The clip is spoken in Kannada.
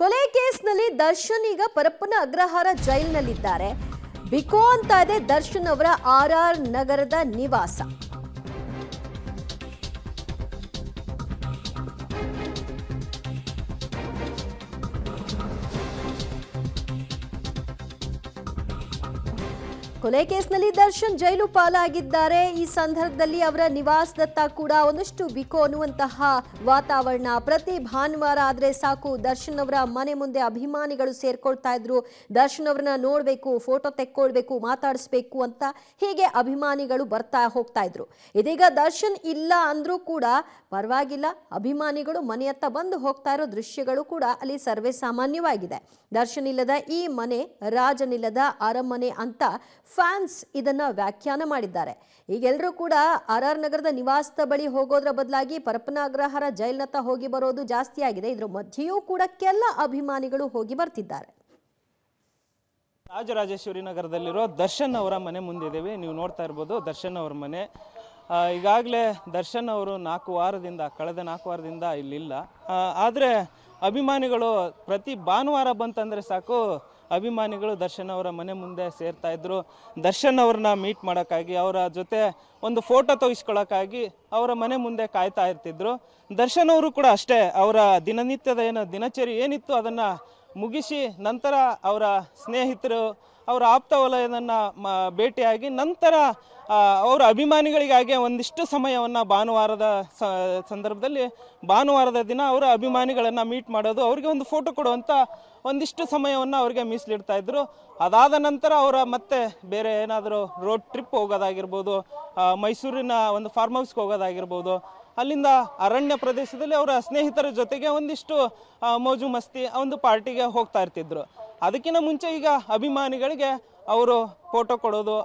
ಕೊಲೆ ಕೇಸ್ನಲ್ಲಿ ದರ್ಶನ್ ಈಗ ಪರಪ್ಪನ ಅಗ್ರಹಾರ ಜೈಲಿನಲ್ಲಿದ್ದಾರೆ. ಬಿಕೋ ಅಂತ ಇದೆ ದರ್ಶನ್ ಅವರ ಆರ್ ನಗರದ ನಿವಾಸ. ಕೊಲೆ ಕೇಸ್ನಲ್ಲಿ ದರ್ಶನ್ ಜೈಲು ಪಾಲಾಗಿದ್ದಾರೆ. ಈ ಸಂದರ್ಭದಲ್ಲಿ ಅವರ ನಿವಾಸದತ್ತ ಕೂಡ ಒಂದಷ್ಟು ಬಿಕೋ ಅನ್ನುವಂತಹ ವಾತಾವರಣ. ಪ್ರತಿ ಭಾನುವಾರ ಆದ್ರೆ ಸಾಕು ದರ್ಶನ್ ಅವರ ಮನೆ ಮುಂದೆ ಅಭಿಮಾನಿಗಳು ಸೇರ್ಕೊಳ್ತಾ ಇದ್ರು. ದರ್ಶನ್ ಅವರನ್ನ ನೋಡ್ಬೇಕು, ಫೋಟೋ ತೆಕ್ಕೊಳ್ಬೇಕು, ಮಾತಾಡಿಸ್ಬೇಕು ಅಂತ ಹೀಗೆ ಅಭಿಮಾನಿಗಳು ಬರ್ತಾ ಹೋಗ್ತಾ ಇದ್ರು. ಇದೀಗ ದರ್ಶನ್ ಇಲ್ಲ ಅಂದ್ರೂ ಕೂಡ ಪರವಾಗಿಲ್ಲ, ಅಭಿಮಾನಿಗಳು ಮನೆಯತ್ತ ಬಂದು ಹೋಗ್ತಾ ಇರೋ ದೃಶ್ಯಗಳು ಕೂಡ ಅಲ್ಲಿ ಸರ್ವೇ ಸಾಮಾನ್ಯವಾಗಿದೆ. ದರ್ಶನ್ ಇಲ್ಲದ ಈ ಮನೆ ರಾಜನಿಲ್ಲದ ಅರಮನೆ ಅಂತ ಫ್ಯಾನ್ಸ್ ಇದನ್ನ ವ್ಯಾಖ್ಯಾನ ಮಾಡಿದ್ದಾರೆ. ಈಗೆಲ್ಲರೂ ಕೂಡ ಆರ್ ನಗರದ ನಿವಾಸದ ಬಳಿ ಹೋಗೋದ್ರ ಬದಲಾಗಿ ಪರಪ್ಪನ ಅಗ್ರಹಾರ ಜೈಲಿನತ್ತ ಹೋಗಿ ಬರೋದು ಜಾಸ್ತಿ ಆಗಿದೆ. ಇದ್ರ ಮಧ್ಯೆಯೂ ಕೂಡ ಕೆಲ ಅಭಿಮಾನಿಗಳು ಹೋಗಿ ಬರ್ತಿದ್ದಾರೆ. ರಾಜರಾಜೇಶ್ವರಿ ನಗರದಲ್ಲಿರೋ ದರ್ಶನ್ ಅವರ ಮನೆ ಮುಂದಿದ್ದೀವಿ. ನೀವು ನೋಡ್ತಾ ಇರ್ಬೋದು ದರ್ಶನ್ ಅವರ ಮನೆ. ಈಗಾಗಲೇ ದರ್ಶನ್ ಅವರು ಕಳೆದ 4 ವಾರದಿಂದ ಇಲ್ಲಿಲ್ಲ. ಆದರೆ ಅಭಿಮಾನಿಗಳು ಪ್ರತಿ ಭಾನುವಾರ ಬಂತಂದರೆ ಸಾಕು ಅಭಿಮಾನಿಗಳು ದರ್ಶನ್ ಅವರ ಮನೆ ಮುಂದೆ ಸೇರ್ತಾ ಇದ್ರು. ದರ್ಶನ್ ಅವ್ರನ್ನ ಮೀಟ್ ಮಾಡೋಕ್ಕಾಗಿ, ಅವರ ಜೊತೆ ಒಂದು ಫೋಟೋ ತೆಗೆಸ್ಕೊಳ್ಳೋಕ್ಕಾಗಿ ಅವರ ಮನೆ ಮುಂದೆ ಕಾಯ್ತಾ ಇರ್ತಿದ್ರು. ದರ್ಶನ್ ಅವರು ಕೂಡ ಅಷ್ಟೇ, ಅವರ ದಿನನಿತ್ಯದ ದಿನಚರಿ ಏನಿತ್ತು ಅದನ್ನು ಮುಗಿಸಿ ನಂತರ ಅವರ ಸ್ನೇಹಿತರು, ಅವರ ಆಪ್ತ ವಲಯದನ್ನು ಭೇಟಿಯಾಗಿ ನಂತರ ಅವರ ಅಭಿಮಾನಿಗಳಿಗಾಗಿ ಒಂದಿಷ್ಟು ಸಮಯವನ್ನು ಭಾನುವಾರದ ಸಂದರ್ಭದಲ್ಲಿ ಭಾನುವಾರದ ದಿನ ಅವರ ಅಭಿಮಾನಿಗಳನ್ನು ಮೀಟ್ ಮಾಡೋದು, ಅವರಿಗೆ ಒಂದು ಫೋಟೋ ಕೊಡುವಂಥ ಒಂದಿಷ್ಟು ಸಮಯವನ್ನು ಅವರಿಗೆ ಮೀಸಲಿಡ್ತಾ ಇದ್ರು. ಅದಾದ ನಂತರ ಅವರ ಮತ್ತೆ ಬೇರೆ ಏನಾದರೂ ರೋಡ್ ಟ್ರಿಪ್ ಹೋಗೋದಾಗಿರ್ಬೋದು, ಮೈಸೂರಿನ ಒಂದು ಫಾರ್ಮ್ ಹೌಸ್ಗೆ ಹೋಗೋದಾಗಿರ್ಬೋದು, ಅಲ್ಲಿಂದ ಅರಣ್ಯ ಪ್ರದೇಶದಲ್ಲಿ ಅವರ ಸ್ನೇಹಿತರ ಜೊತೆಗೆ ಒಂದಿಷ್ಟು ಮೋಜು ಮಸ್ತಿ ಒಂದು ಪಾರ್ಟಿಗೆ ಹೋಗ್ತಾ ಇರ್ತಿದ್ರು. ಅದಕ್ಕಿಂತ ಮುಂಚೆ ಈಗ ಅಭಿಮಾನಿಗಳಿಗೆ ಅವರು ಫೋಟೋ ಕೊಡೋದು